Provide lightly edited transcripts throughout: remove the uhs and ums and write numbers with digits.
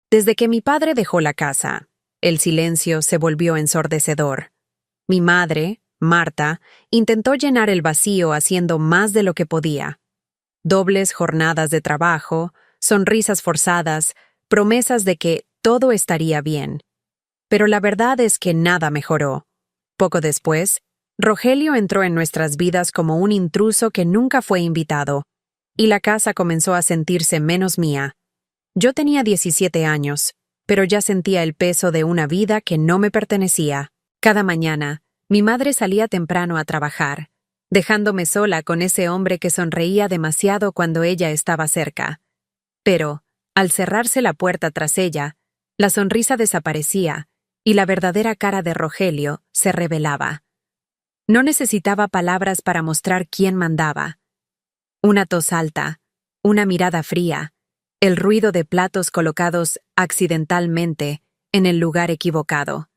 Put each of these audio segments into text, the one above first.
Desde que mi padre dejó la casa, el silencio se volvió ensordecedor. Mi madre, Marta, intentó llenar el vacío haciendo más de lo que podía. Dobles jornadas de trabajo, sonrisas forzadas, promesas de que todo estaría bien. Pero la verdad es que nada mejoró. Poco después, Rogelio entró en nuestras vidas como un intruso que nunca fue invitado, y la casa comenzó a sentirse menos mía. Yo tenía 17 años, pero ya sentía el peso de una vida que no me pertenecía. Cada mañana, mi madre salía temprano a trabajar, dejándome sola con ese hombre que sonreía demasiado cuando ella estaba cerca. Pero, al cerrarse la puerta tras ella, la sonrisa desaparecía y la verdadera cara de Rogelio se revelaba. No necesitaba palabras para mostrar quién mandaba. Una tos alta, una mirada fría, el ruido de platos colocados accidentalmente en el lugar equivocado.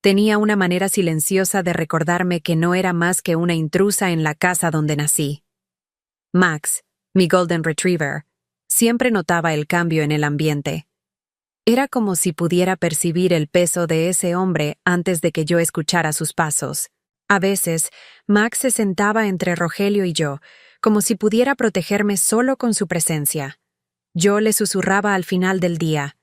Tenía una manera silenciosa de recordarme que no era más que una intrusa en la casa donde nací. Max, mi Golden Retriever, siempre notaba el cambio en el ambiente. Era como si pudiera percibir el peso de ese hombre antes de que yo escuchara sus pasos. A veces, Max se sentaba entre Rogelio y yo, como si pudiera protegerme solo con su presencia. Yo le susurraba al final del día: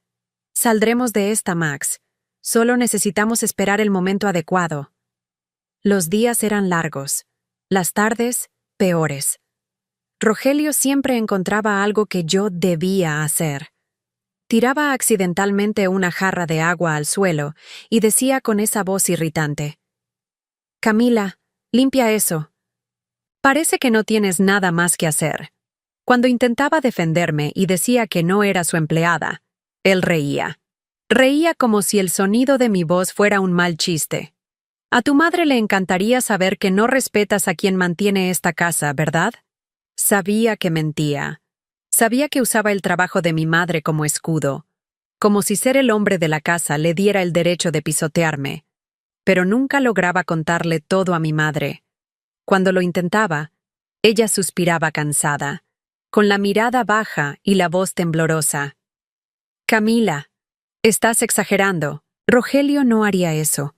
«Saldremos de esta, Max. Solo necesitamos esperar el momento adecuado». Los días eran largos, las tardes peores. Rogelio siempre encontraba algo que yo debía hacer. Tiraba accidentalmente una jarra de agua al suelo y decía con esa voz irritante: «Camila, limpia eso. Parece que no tienes nada más que hacer». Cuando intentaba defenderme y decía que no era su empleada, él reía. Reía como si el sonido de mi voz fuera un mal chiste. «A tu madre le encantaría saber que no respetas a quien mantiene esta casa, ¿verdad?». Sabía que mentía. Sabía que usaba el trabajo de mi madre como escudo, como si ser el hombre de la casa le diera el derecho de pisotearme. Pero nunca lograba contarle todo a mi madre. Cuando lo intentaba, ella suspiraba cansada, con la mirada baja y la voz temblorosa. «Camila, estás exagerando. Rogelio no haría eso.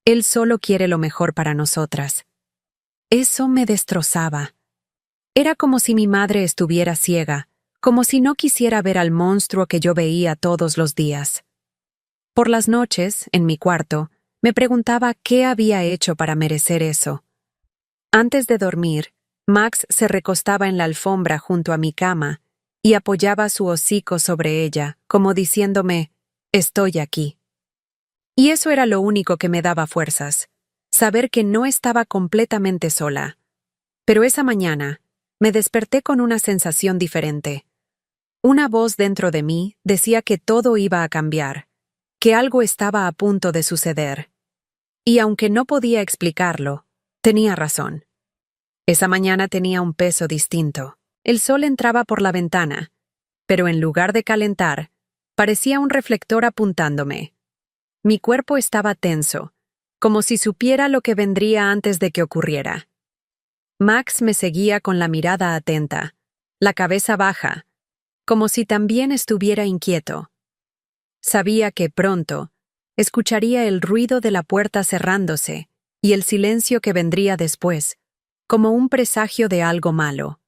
Él solo quiere lo mejor para nosotras». Eso me destrozaba. Era como si mi madre estuviera ciega, como si no quisiera ver al monstruo que yo veía todos los días. Por las noches, en mi cuarto, me preguntaba qué había hecho para merecer eso. Antes de dormir, Max se recostaba en la alfombra junto a mi cama y apoyaba su hocico sobre ella, como diciéndome: «Estoy aquí». Y eso era lo único que me daba fuerzas, saber que no estaba completamente sola. Pero esa mañana, me desperté con una sensación diferente. Una voz dentro de mí decía que todo iba a cambiar, que algo estaba a punto de suceder. Y aunque no podía explicarlo, tenía razón. Esa mañana tenía un peso distinto. El sol entraba por la ventana, pero en lugar de calentar, parecía un reflector apuntándome. Mi cuerpo estaba tenso, como si supiera lo que vendría antes de que ocurriera. Max me seguía con la mirada atenta, la cabeza baja, como si también estuviera inquieto. Sabía que pronto escucharía el ruido de la puerta cerrándose y el silencio que vendría después, como un presagio de algo malo.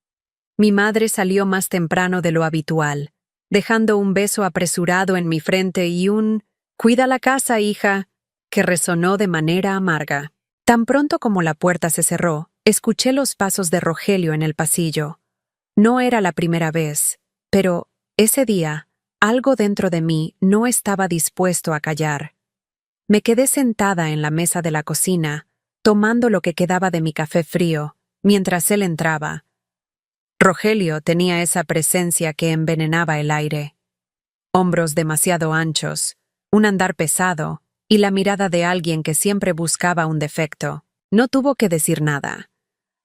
Mi madre salió más temprano de lo habitual, dejando un beso apresurado en mi frente y un «Cuida la casa, hija», que resonó de manera amarga. Tan pronto como la puerta se cerró, escuché los pasos de Rogelio en el pasillo. No era la primera vez, pero ese día, algo dentro de mí no estaba dispuesto a callar. Me quedé sentada en la mesa de la cocina, tomando lo que quedaba de mi café frío, mientras él entraba. Rogelio tenía esa presencia que envenenaba el aire. Hombros demasiado anchos, un andar pesado y la mirada de alguien que siempre buscaba un defecto. No tuvo que decir nada.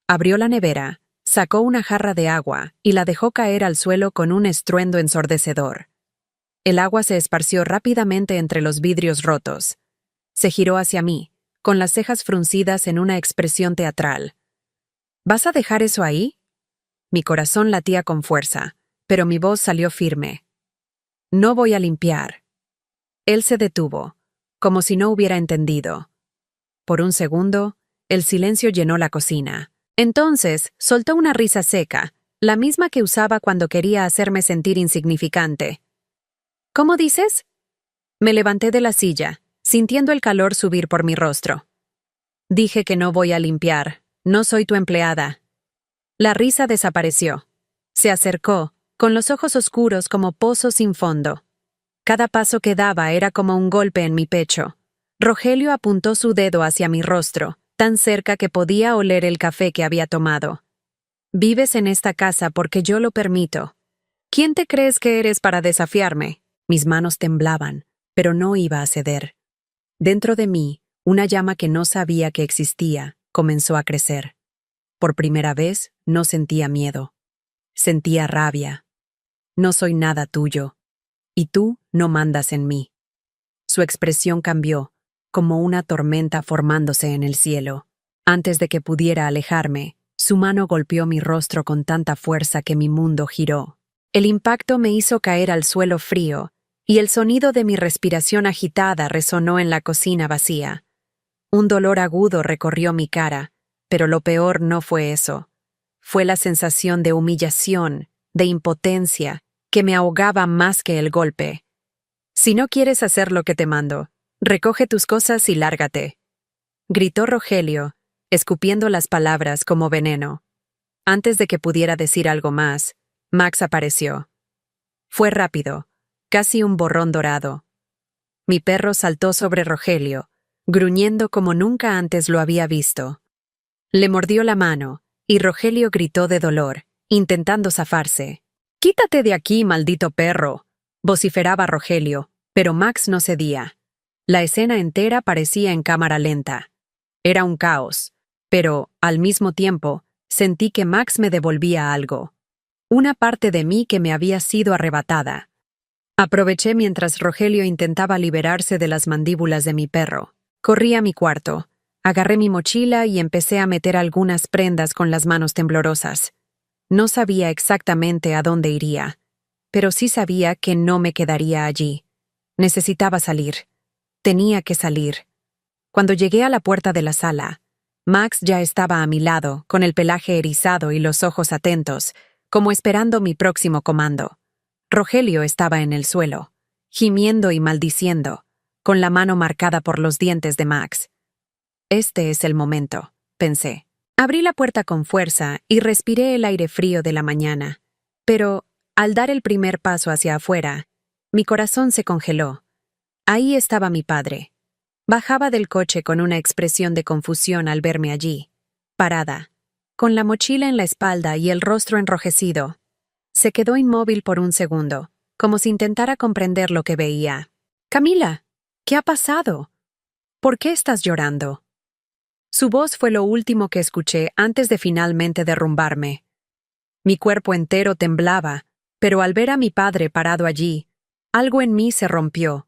Abrió la nevera, sacó una jarra de agua y la dejó caer al suelo con un estruendo ensordecedor. El agua se esparció rápidamente entre los vidrios rotos. Se giró hacia mí, con las cejas fruncidas en una expresión teatral. «¿Vas a dejar eso ahí?». Mi corazón latía con fuerza, pero mi voz salió firme. No voy a limpiar. Él se detuvo, como si no hubiera entendido. Por un segundo, el silencio llenó la cocina. Entonces, soltó una risa seca, la misma que usaba cuando quería hacerme sentir insignificante. ¿Cómo dices? Me levanté de la silla, sintiendo el calor subir por mi rostro. Dije que no voy a limpiar, no soy tu empleada. La risa desapareció. Se acercó, con los ojos oscuros como pozos sin fondo. Cada paso que daba era como un golpe en mi pecho. Rogelio apuntó su dedo hacia mi rostro, tan cerca que podía oler el café que había tomado. Vives en esta casa porque yo lo permito. ¿Quién te crees que eres para desafiarme? Mis manos temblaban, pero no iba a ceder. Dentro de mí, una llama que no sabía que existía comenzó a crecer. Por primera vez, no sentía miedo. Sentía rabia. No soy nada tuyo. Y tú no mandas en mí. Su expresión cambió, como una tormenta formándose en el cielo. Antes de que pudiera alejarme, su mano golpeó mi rostro con tanta fuerza que mi mundo giró. El impacto me hizo caer al suelo frío, y el sonido de mi respiración agitada resonó en la cocina vacía. Un dolor agudo recorrió mi cara, pero lo peor no fue eso. Fue la sensación de humillación, de impotencia, que me ahogaba más que el golpe. Si no quieres hacer lo que te mando, recoge tus cosas y lárgate, gritó Rogelio, escupiendo las palabras como veneno. Antes de que pudiera decir algo más, Max apareció. Fue rápido, casi un borrón dorado. Mi perro saltó sobre Rogelio, gruñendo como nunca antes lo había visto. Le mordió la mano, y Rogelio gritó de dolor, intentando zafarse. «¡Quítate de aquí, maldito perro!», vociferaba Rogelio, pero Max no cedía. La escena entera parecía en cámara lenta. Era un caos, pero, al mismo tiempo, sentí que Max me devolvía algo. Una parte de mí que me había sido arrebatada. Aproveché mientras Rogelio intentaba liberarse de las mandíbulas de mi perro. Corrí a mi cuarto, agarré mi mochila y empecé a meter algunas prendas con las manos temblorosas. No sabía exactamente a dónde iría, pero sí sabía que no me quedaría allí. Necesitaba salir. Tenía que salir. Cuando llegué a la puerta de la sala, Max ya estaba a mi lado, con el pelaje erizado y los ojos atentos, como esperando mi próximo comando. Rogelio estaba en el suelo, gimiendo y maldiciendo, con la mano marcada por los dientes de Max. Este es el momento, pensé. Abrí la puerta con fuerza y respiré el aire frío de la mañana. Pero, al dar el primer paso hacia afuera, mi corazón se congeló. Ahí estaba mi padre. Bajaba del coche con una expresión de confusión al verme allí, parada, con la mochila en la espalda y el rostro enrojecido. Se quedó inmóvil por un segundo, como si intentara comprender lo que veía. «Camila, ¿qué ha pasado? ¿Por qué estás llorando?» Su voz fue lo último que escuché antes de finalmente derrumbarme. Mi cuerpo entero temblaba, pero al ver a mi padre parado allí, algo en mí se rompió.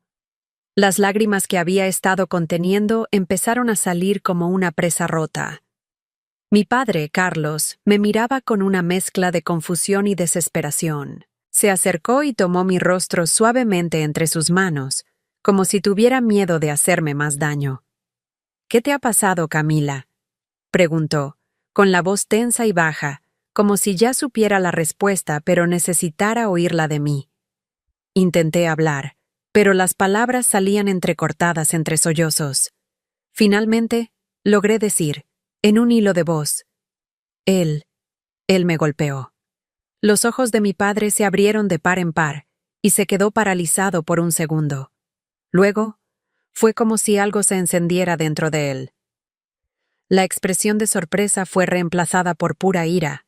Las lágrimas que había estado conteniendo empezaron a salir como una presa rota. Mi padre, Carlos, me miraba con una mezcla de confusión y desesperación. Se acercó y tomó mi rostro suavemente entre sus manos, como si tuviera miedo de hacerme más daño. «¿Qué te ha pasado, Camila?», preguntó, con la voz tensa y baja, como si ya supiera la respuesta pero necesitara oírla de mí. Intenté hablar, pero las palabras salían entrecortadas entre sollozos. Finalmente, logré decir, en un hilo de voz, Él me golpeó». Los ojos de mi padre se abrieron de par en par y se quedó paralizado por un segundo. Luego, fue como si algo se encendiera dentro de él. La expresión de sorpresa fue reemplazada por pura ira.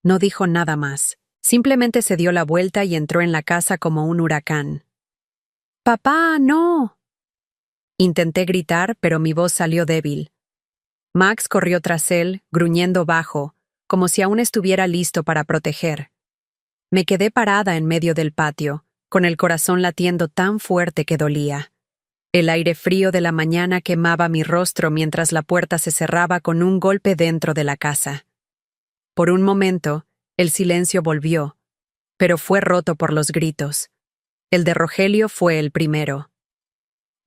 No dijo nada más. Simplemente se dio la vuelta y entró en la casa como un huracán. «¡Papá, no!». Intenté gritar, pero mi voz salió débil. Max corrió tras él, gruñendo bajo, como si aún estuviera listo para proteger. Me quedé parada en medio del patio, con el corazón latiendo tan fuerte que dolía. El aire frío de la mañana quemaba mi rostro mientras la puerta se cerraba con un golpe dentro de la casa. Por un momento, el silencio volvió, pero fue roto por los gritos. El de Rogelio fue el primero.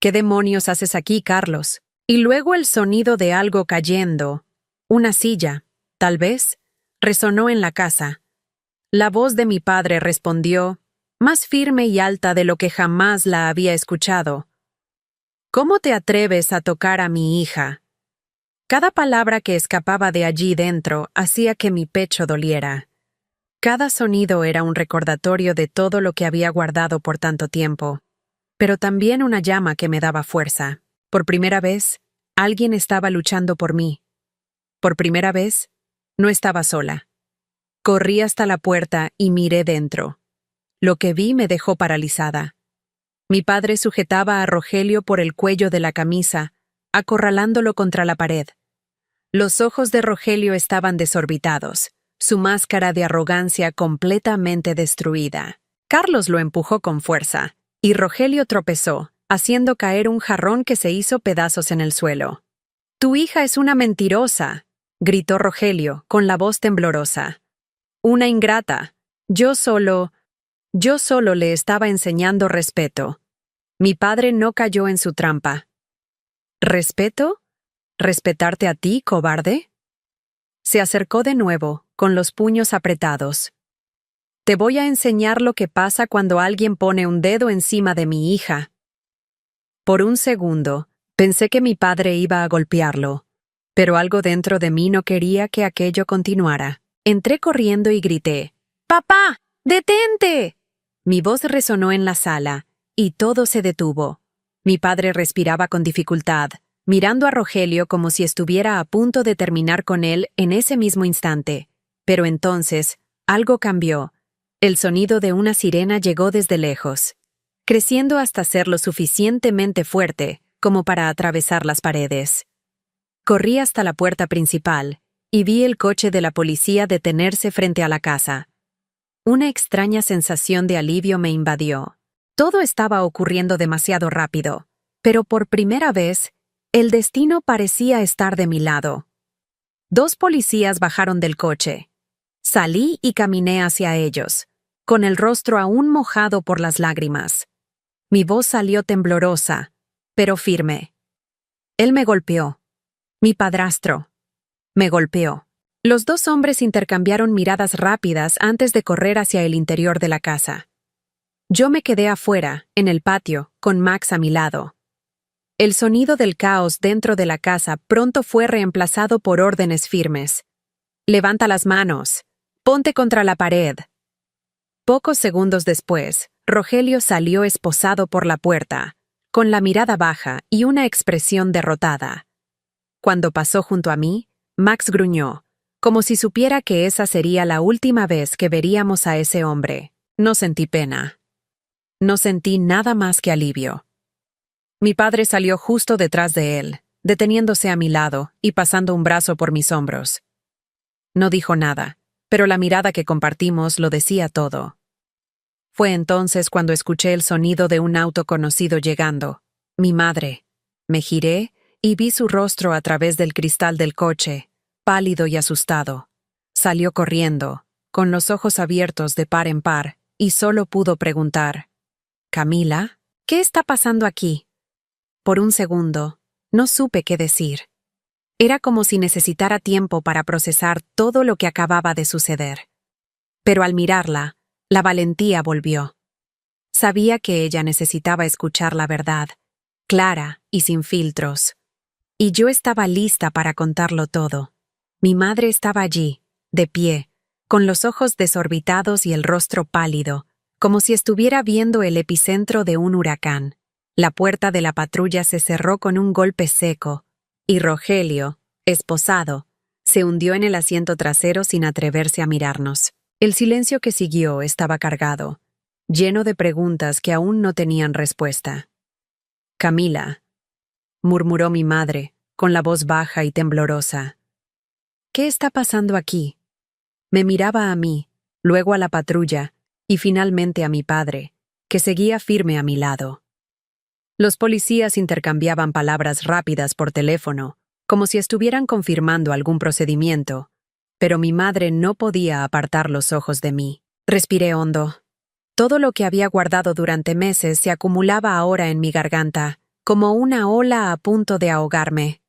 ¿Qué demonios haces aquí, Carlos? Y luego el sonido de algo cayendo. Una silla, tal vez, resonó en la casa. La voz de mi padre respondió, más firme y alta de lo que jamás la había escuchado. ¿Cómo te atreves a tocar a mi hija? Cada palabra que escapaba de allí dentro hacía que mi pecho doliera. Cada sonido era un recordatorio de todo lo que había guardado por tanto tiempo, pero también una llama que me daba fuerza. Por primera vez, alguien estaba luchando por mí. Por primera vez, no estaba sola. Corrí hasta la puerta y miré dentro. Lo que vi me dejó paralizada. Mi padre sujetaba a Rogelio por el cuello de la camisa, acorralándolo contra la pared. Los ojos de Rogelio estaban desorbitados, su máscara de arrogancia completamente destruida. Carlos lo empujó con fuerza, y Rogelio tropezó, haciendo caer un jarrón que se hizo pedazos en el suelo. «Tu hija es una mentirosa», gritó Rogelio, con la voz temblorosa. «Una ingrata. Yo solo le estaba enseñando respeto». Mi padre no cayó en su trampa. ¿Respeto? ¿Respetarte a ti, cobarde? Se acercó de nuevo, con los puños apretados. Te voy a enseñar lo que pasa cuando alguien pone un dedo encima de mi hija. Por un segundo, pensé que mi padre iba a golpearlo, pero algo dentro de mí no quería que aquello continuara. Entré corriendo y grité, «¡Papá! ¡Detente!». Mi voz resonó en la sala, y todo se detuvo. Mi padre respiraba con dificultad, mirando a Rogelio como si estuviera a punto de terminar con él en ese mismo instante. Pero entonces, algo cambió. El sonido de una sirena llegó desde lejos, creciendo hasta ser lo suficientemente fuerte como para atravesar las paredes. Corrí hasta la puerta principal y vi el coche de la policía detenerse frente a la casa. Una extraña sensación de alivio me invadió. Todo estaba ocurriendo demasiado rápido, pero por primera vez, el destino parecía estar de mi lado. 2 policías bajaron del coche. Salí y caminé hacia ellos, con el rostro aún mojado por las lágrimas. Mi voz salió temblorosa, pero firme. Él me golpeó. Mi padrastro. Me golpeó. Los 2 hombres intercambiaron miradas rápidas antes de correr hacia el interior de la casa. Yo me quedé afuera, en el patio, con Max a mi lado. El sonido del caos dentro de la casa pronto fue reemplazado por órdenes firmes. «Levanta las manos. Ponte contra la pared». Pocos segundos después, Rogelio salió esposado por la puerta, con la mirada baja y una expresión derrotada. Cuando pasó junto a mí, Max gruñó, como si supiera que esa sería la última vez que veríamos a ese hombre. No sentí pena. No sentí nada más que alivio. Mi padre salió justo detrás de él, deteniéndose a mi lado y pasando un brazo por mis hombros. No dijo nada, pero la mirada que compartimos lo decía todo. Fue entonces cuando escuché el sonido de un auto conocido llegando. Mi madre. Me giré y vi su rostro a través del cristal del coche, pálido y asustado. Salió corriendo, con los ojos abiertos de par en par, y solo pudo preguntar, «¿Camila? ¿Qué está pasando aquí?». Por un segundo, no supe qué decir. Era como si necesitara tiempo para procesar todo lo que acababa de suceder. Pero al mirarla, la valentía volvió. Sabía que ella necesitaba escuchar la verdad, clara y sin filtros. Y yo estaba lista para contarlo todo. Mi madre estaba allí, de pie, con los ojos desorbitados y el rostro pálido, como si estuviera viendo el epicentro de un huracán. La puerta de la patrulla se cerró con un golpe seco, y Rogelio, esposado, se hundió en el asiento trasero sin atreverse a mirarnos. El silencio que siguió estaba cargado, lleno de preguntas que aún no tenían respuesta. «Camila», murmuró mi madre, con la voz baja y temblorosa. «¿Qué está pasando aquí?». Me miraba a mí, luego a la patrulla, y finalmente a mi padre, que seguía firme a mi lado. Los policías intercambiaban palabras rápidas por teléfono, como si estuvieran confirmando algún procedimiento, pero mi madre no podía apartar los ojos de mí. Respiré hondo. Todo lo que había guardado durante meses se acumulaba ahora en mi garganta, como una ola a punto de ahogarme.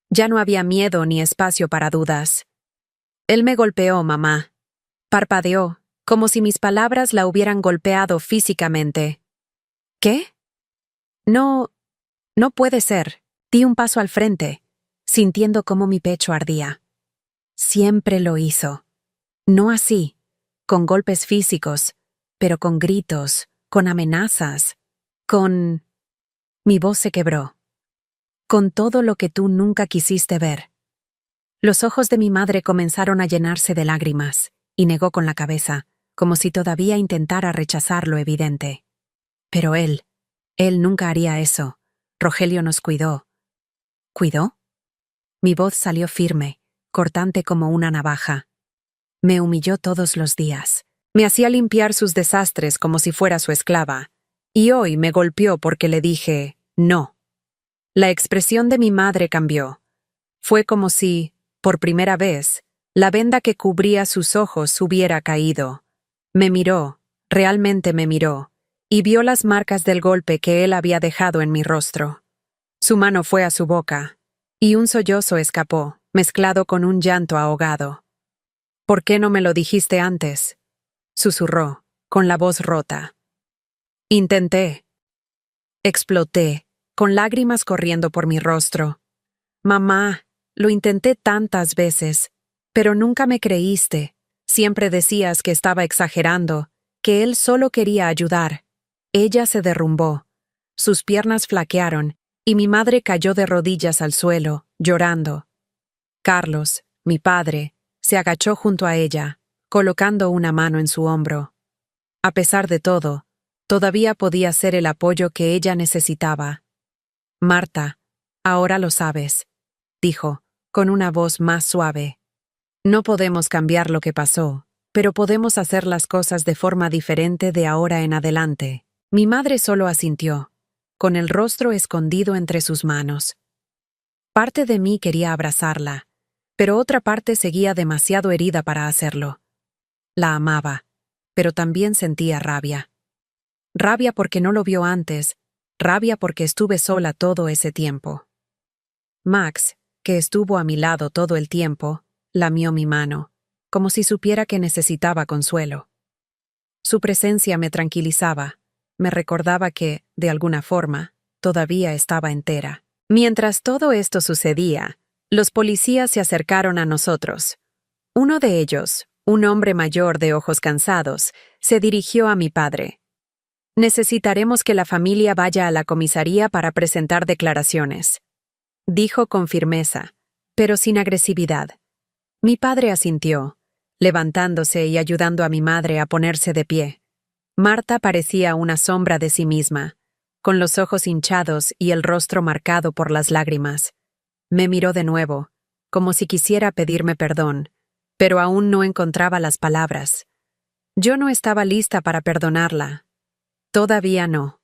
Ya no había miedo ni espacio para dudas. Él me golpeó, mamá. Parpadeó, como si mis palabras la hubieran golpeado físicamente. ¿Qué? No, no puede ser. Di un paso al frente, sintiendo cómo mi pecho ardía. Siempre lo hizo. No así, con golpes físicos, pero con gritos, con amenazas, con... Mi voz se quebró. Con todo lo que tú nunca quisiste ver. Los ojos de mi madre comenzaron a llenarse de lágrimas, y negó con la cabeza, como si todavía intentara rechazar lo evidente. Pero él nunca haría eso. Rogelio nos cuidó. ¿Cuidó? Mi voz salió firme, cortante como una navaja. Me humilló todos los días. Me hacía limpiar sus desastres como si fuera su esclava. Y hoy me golpeó porque le dije, no. La expresión de mi madre cambió. Fue como si, por primera vez, la venda que cubría sus ojos hubiera caído. Me miró, realmente me miró, y vio las marcas del golpe que él había dejado en mi rostro. Su mano fue a su boca, y un sollozo escapó, mezclado con un llanto ahogado. ¿Por qué no me lo dijiste antes?, susurró, con la voz rota. Intenté. Exploté, con lágrimas corriendo por mi rostro. Mamá, lo intenté tantas veces, pero nunca me creíste. Siempre decías que estaba exagerando, que él solo quería ayudar. Ella se derrumbó. Sus piernas flaquearon, y mi madre cayó de rodillas al suelo, llorando. Carlos, mi padre, se agachó junto a ella, colocando una mano en su hombro. A pesar de todo, todavía podía ser el apoyo que ella necesitaba. Marta, ahora lo sabes, dijo, con una voz más suave. No podemos cambiar lo que pasó, pero podemos hacer las cosas de forma diferente de ahora en adelante. Mi madre solo asintió, con el rostro escondido entre sus manos. Parte de mí quería abrazarla, pero otra parte seguía demasiado herida para hacerlo. La amaba, pero también sentía rabia. Rabia porque no lo vio antes, rabia porque estuve sola todo ese tiempo. Max, que estuvo a mi lado todo el tiempo, lamió mi mano, como si supiera que necesitaba consuelo. Su presencia me tranquilizaba, me recordaba que, de alguna forma, todavía estaba entera. Mientras todo esto sucedía, los policías se acercaron a nosotros. Uno de ellos, un hombre mayor de ojos cansados, se dirigió a mi padre. Necesitaremos que la familia vaya a la comisaría para presentar declaraciones, dijo con firmeza, pero sin agresividad. Mi padre asintió, levantándose y ayudando a mi madre a ponerse de pie. Marta parecía una sombra de sí misma, con los ojos hinchados y el rostro marcado por las lágrimas. Me miró de nuevo, como si quisiera pedirme perdón, pero aún no encontraba las palabras. Yo no estaba lista para perdonarla. Todavía no.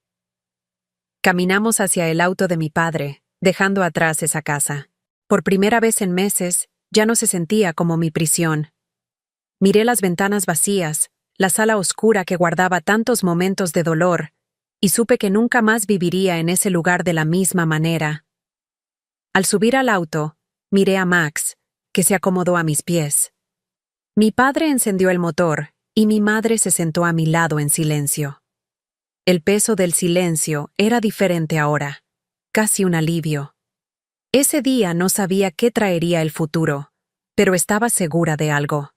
Caminamos hacia el auto de mi padre, dejando atrás esa casa. Por primera vez en meses, ya no se sentía como mi prisión. Miré las ventanas vacías, la sala oscura que guardaba tantos momentos de dolor, y supe que nunca más viviría en ese lugar de la misma manera. Al subir al auto, miré a Max, que se acomodó a mis pies. Mi padre encendió el motor, y mi madre se sentó a mi lado en silencio. El peso del silencio era diferente ahora, casi un alivio. Ese día no sabía qué traería el futuro, pero estaba segura de algo.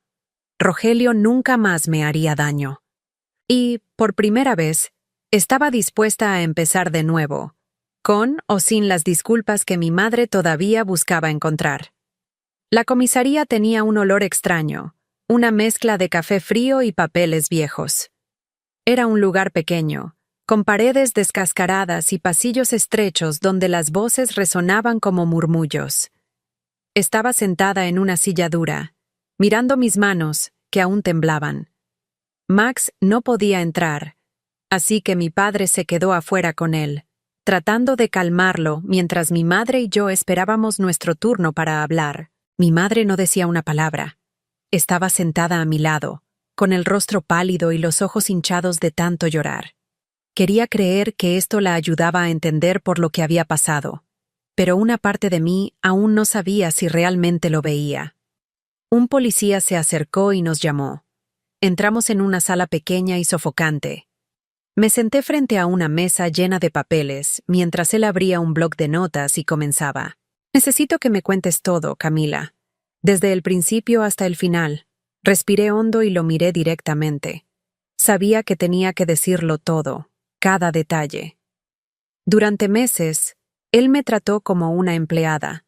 Rogelio nunca más me haría daño. Y, por primera vez, estaba dispuesta a empezar de nuevo, con o sin las disculpas que mi madre todavía buscaba encontrar. La comisaría tenía un olor extraño, una mezcla de café frío y papeles viejos. Era un lugar pequeño, con paredes descascaradas y pasillos estrechos donde las voces resonaban como murmullos. Estaba sentada en una silla dura, mirando mis manos, que aún temblaban. Max no podía entrar, así que mi padre se quedó afuera con él, tratando de calmarlo mientras mi madre y yo esperábamos nuestro turno para hablar. Mi madre no decía una palabra. Estaba sentada a mi lado, con el rostro pálido y los ojos hinchados de tanto llorar. Quería creer que esto la ayudaba a entender por lo que había pasado, pero una parte de mí aún no sabía si realmente lo veía. Un policía se acercó y nos llamó. Entramos en una sala pequeña y sofocante. Me senté frente a una mesa llena de papeles, mientras él abría un bloc de notas y comenzaba. Necesito que me cuentes todo, Camila. Desde el principio hasta el final. Respiré hondo y lo miré directamente. Sabía que tenía que decirlo todo, cada detalle. Durante meses, él me trató como una empleada.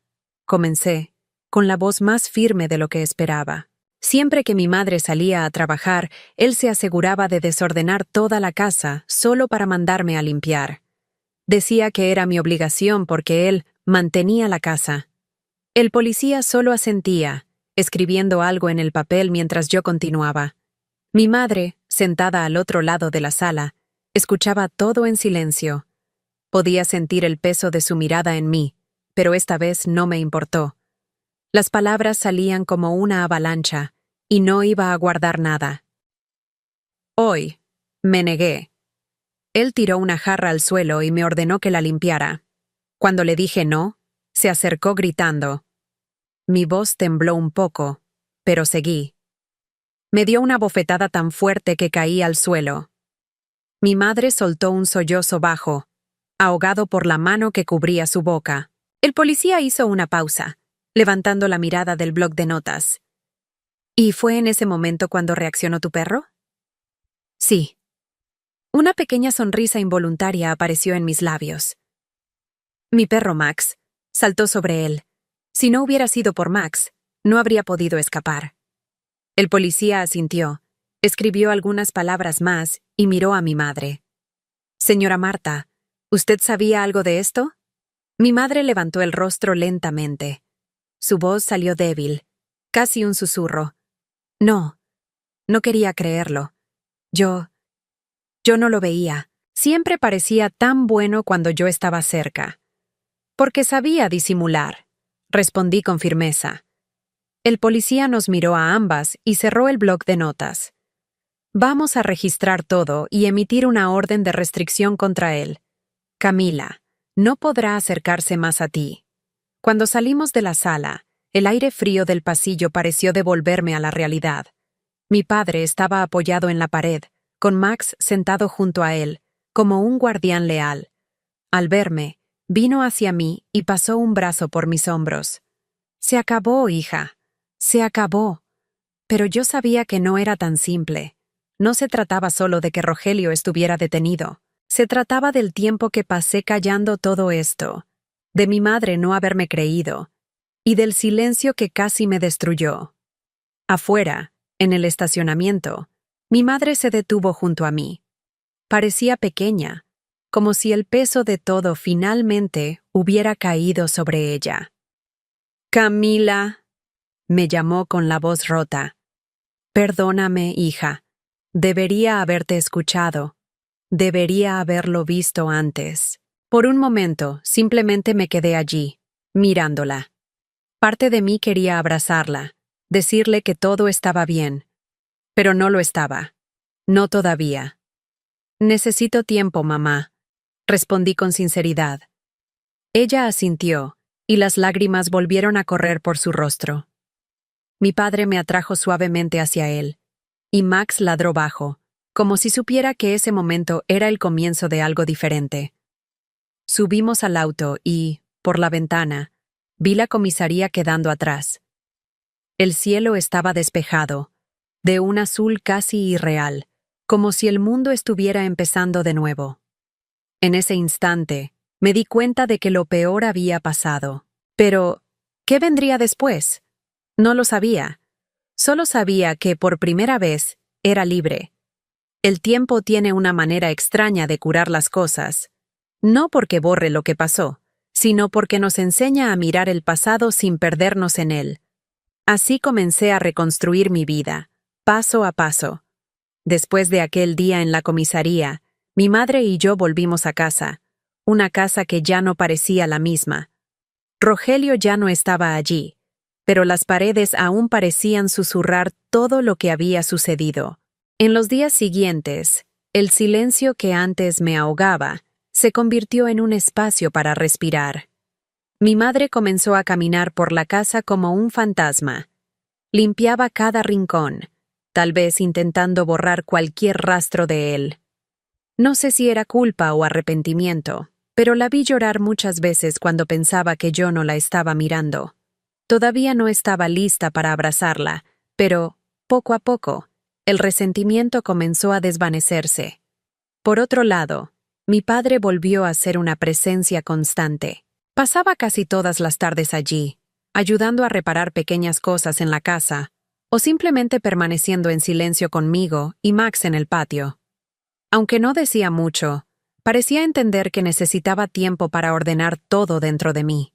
Comencé, con la voz más firme de lo que esperaba. Siempre que mi madre salía a trabajar, él se aseguraba de desordenar toda la casa solo para mandarme a limpiar. Decía que era mi obligación porque él mantenía la casa. El policía solo asentía, escribiendo algo en el papel mientras yo continuaba. Mi madre, sentada al otro lado de la sala, escuchaba todo en silencio. Podía sentir el peso de su mirada en mí, pero esta vez no me importó. Las palabras salían como una avalancha, y no iba a guardar nada. Hoy, me negué. Él tiró una jarra al suelo y me ordenó que la limpiara. Cuando le dije no, se acercó gritando. Mi voz tembló un poco, pero seguí. Me dio una bofetada tan fuerte que caí al suelo. Mi madre soltó un sollozo bajo, ahogado por la mano que cubría su boca. El policía hizo una pausa, levantando la mirada del bloc de notas. ¿Y fue en ese momento cuando reaccionó tu perro? Sí. Una pequeña sonrisa involuntaria apareció en mis labios. Mi perro Max saltó sobre él. Si no hubiera sido por Max, no habría podido escapar. El policía asintió, escribió algunas palabras más y miró a mi madre. Señora Marta, ¿usted sabía algo de esto? Mi madre levantó el rostro lentamente. Su voz salió débil, casi un susurro. No quería creerlo. Yo no lo veía. Siempre parecía tan bueno cuando yo estaba cerca. Porque sabía disimular, respondí con firmeza. El policía nos miró a ambas y cerró el bloc de notas. Vamos a registrar todo y emitir una orden de restricción contra él. Camila, no podrá acercarse más a ti. Cuando salimos de la sala, el aire frío del pasillo pareció devolverme a la realidad. Mi padre estaba apoyado en la pared, con Max sentado junto a él, como un guardián leal. Al verme, vino hacia mí y pasó un brazo por mis hombros. Se acabó, hija. Se acabó. Pero yo sabía que no era tan simple. No se trataba solo de que Rogelio estuviera detenido. Se trataba del tiempo que pasé callando todo esto, de mi madre no haberme creído, y del silencio que casi me destruyó. Afuera, en el estacionamiento, mi madre se detuvo junto a mí. Parecía pequeña, como si el peso de todo finalmente hubiera caído sobre ella. Camila, me llamó con la voz rota. Perdóname, hija. Debería haberte escuchado. Debería haberlo visto antes. Por un momento, simplemente me quedé allí, mirándola. Parte de mí quería abrazarla, decirle que todo estaba bien. Pero no lo estaba. No todavía. Necesito tiempo, mamá, respondí con sinceridad. Ella asintió, y las lágrimas volvieron a correr por su rostro. Mi padre me atrajo suavemente hacia él, y Max ladró bajo, como si supiera que ese momento era el comienzo de algo diferente. Subimos al auto y, por la ventana, vi la comisaría quedando atrás. El cielo estaba despejado, de un azul casi irreal, como si el mundo estuviera empezando de nuevo. En ese instante, me di cuenta de que lo peor había pasado. Pero, ¿qué vendría después? No lo sabía. Solo sabía que, por primera vez, era libre. El tiempo tiene una manera extraña de curar las cosas. No porque borre lo que pasó, sino porque nos enseña a mirar el pasado sin perdernos en él. Así comencé a reconstruir mi vida, paso a paso. Después de aquel día en la comisaría, mi madre y yo volvimos a casa, una casa que ya no parecía la misma. Rogelio ya no estaba allí, pero las paredes aún parecían susurrar todo lo que había sucedido. En los días siguientes, el silencio que antes me ahogaba se convirtió en un espacio para respirar. Mi madre comenzó a caminar por la casa como un fantasma. Limpiaba cada rincón, tal vez intentando borrar cualquier rastro de él. No sé si era culpa o arrepentimiento, pero la vi llorar muchas veces cuando pensaba que yo no la estaba mirando. Todavía no estaba lista para abrazarla, pero, poco a poco, el resentimiento comenzó a desvanecerse. Por otro lado, mi padre volvió a ser una presencia constante. Pasaba casi todas las tardes allí, ayudando a reparar pequeñas cosas en la casa, o simplemente permaneciendo en silencio conmigo y Max en el patio. Aunque no decía mucho, parecía entender que necesitaba tiempo para ordenar todo dentro de mí.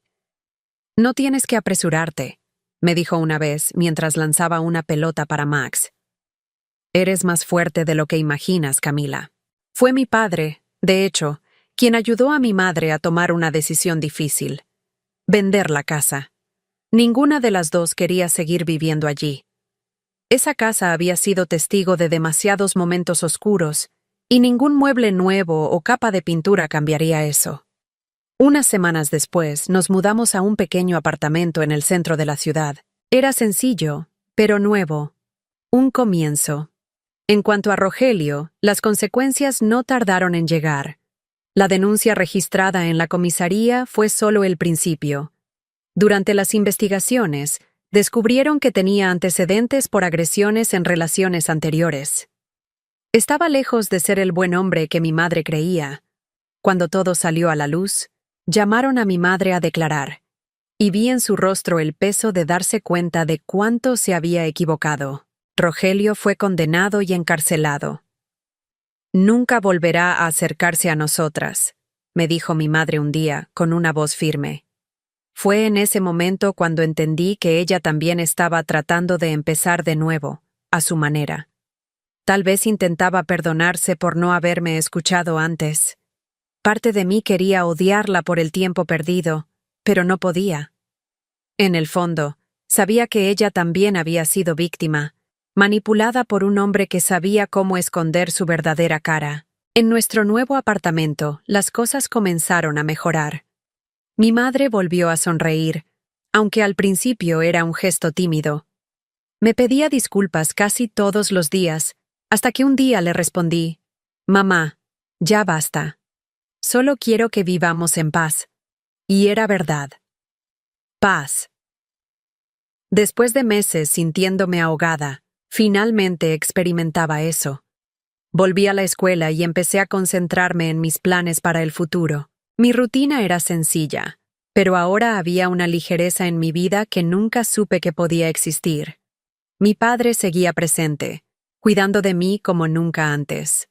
«No tienes que apresurarte», me dijo una vez mientras lanzaba una pelota para Max. «Eres más fuerte de lo que imaginas, Camila». Fue mi padre, de hecho, quien ayudó a mi madre a tomar una decisión difícil: vender la casa. Ninguna de las dos quería seguir viviendo allí. Esa casa había sido testigo de demasiados momentos oscuros, y ningún mueble nuevo o capa de pintura cambiaría eso. Unas semanas después, nos mudamos a un pequeño apartamento en el centro de la ciudad. Era sencillo, pero nuevo. Un comienzo. En cuanto a Rogelio, las consecuencias no tardaron en llegar. La denuncia registrada en la comisaría fue solo el principio. Durante las investigaciones, descubrieron que tenía antecedentes por agresiones en relaciones anteriores. Estaba lejos de ser el buen hombre que mi madre creía. Cuando todo salió a la luz, llamaron a mi madre a declarar, y vi en su rostro el peso de darse cuenta de cuánto se había equivocado. Rogelio fue condenado y encarcelado. «Nunca volverá a acercarse a nosotras», me dijo mi madre un día, con una voz firme. Fue en ese momento cuando entendí que ella también estaba tratando de empezar de nuevo, a su manera. Tal vez intentaba perdonarse por no haberme escuchado antes. Parte de mí quería odiarla por el tiempo perdido, pero no podía. En el fondo, sabía que ella también había sido víctima, manipulada por un hombre que sabía cómo esconder su verdadera cara. En nuestro nuevo apartamento, las cosas comenzaron a mejorar. Mi madre volvió a sonreír, aunque al principio era un gesto tímido. Me pedía disculpas casi todos los días, hasta que un día le respondí: «Mamá, ya basta. Solo quiero que vivamos en paz». Y era verdad. Paz. Después de meses sintiéndome ahogada, finalmente experimentaba eso. Volví a la escuela y empecé a concentrarme en mis planes para el futuro. Mi rutina era sencilla, pero ahora había una ligereza en mi vida que nunca supe que podía existir. Mi padre seguía presente, cuidando de mí como nunca antes.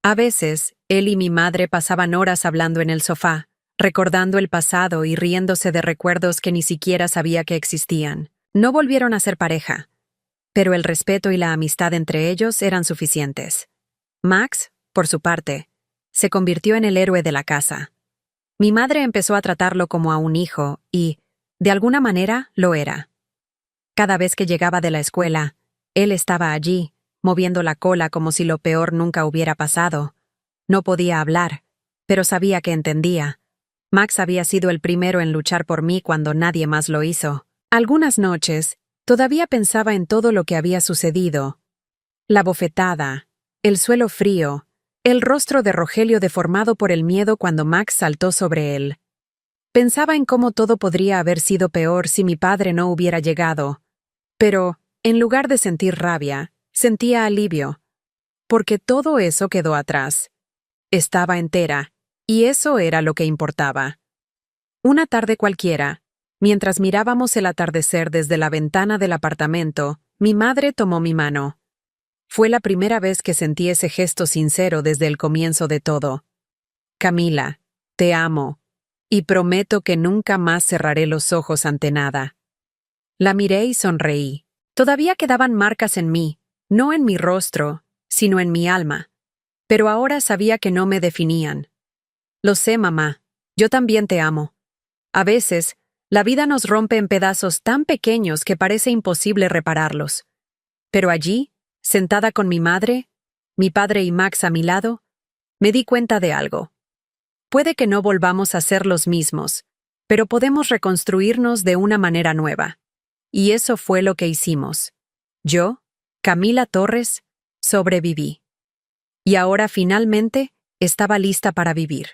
A veces, él y mi madre pasaban horas hablando en el sofá, recordando el pasado y riéndose de recuerdos que ni siquiera sabía que existían. No volvieron a ser pareja, pero el respeto y la amistad entre ellos eran suficientes. Max, por su parte, se convirtió en el héroe de la casa. Mi madre empezó a tratarlo como a un hijo y, de alguna manera, lo era. Cada vez que llegaba de la escuela, él estaba allí, moviendo la cola como si lo peor nunca hubiera pasado. No podía hablar, pero sabía que entendía. Max había sido el primero en luchar por mí cuando nadie más lo hizo. Algunas noches, todavía pensaba en todo lo que había sucedido. La bofetada, el suelo frío, el rostro de Rogelio deformado por el miedo cuando Max saltó sobre él. Pensaba en cómo todo podría haber sido peor si mi padre no hubiera llegado. Pero, en lugar de sentir rabia, sentía alivio. Porque todo eso quedó atrás. Estaba entera, y eso era lo que importaba. Una tarde cualquiera, mientras mirábamos el atardecer desde la ventana del apartamento, mi madre tomó mi mano. Fue la primera vez que sentí ese gesto sincero desde el comienzo de todo. «Camila, te amo, y prometo que nunca más cerraré los ojos ante nada». La miré y sonreí. Todavía quedaban marcas en mí, no en mi rostro, sino en mi alma. Pero ahora sabía que no me definían. «Lo sé, mamá, yo también te amo. A veces, La vida nos rompe en pedazos tan pequeños que parece imposible repararlos. Pero allí, sentada con mi madre, mi padre y Max a mi lado, me di cuenta de algo. Puede que no volvamos a ser los mismos, pero podemos reconstruirnos de una manera nueva. Y eso fue lo que hicimos. Yo, Camila Torres, sobreviví. Y ahora finalmente estaba lista para vivir.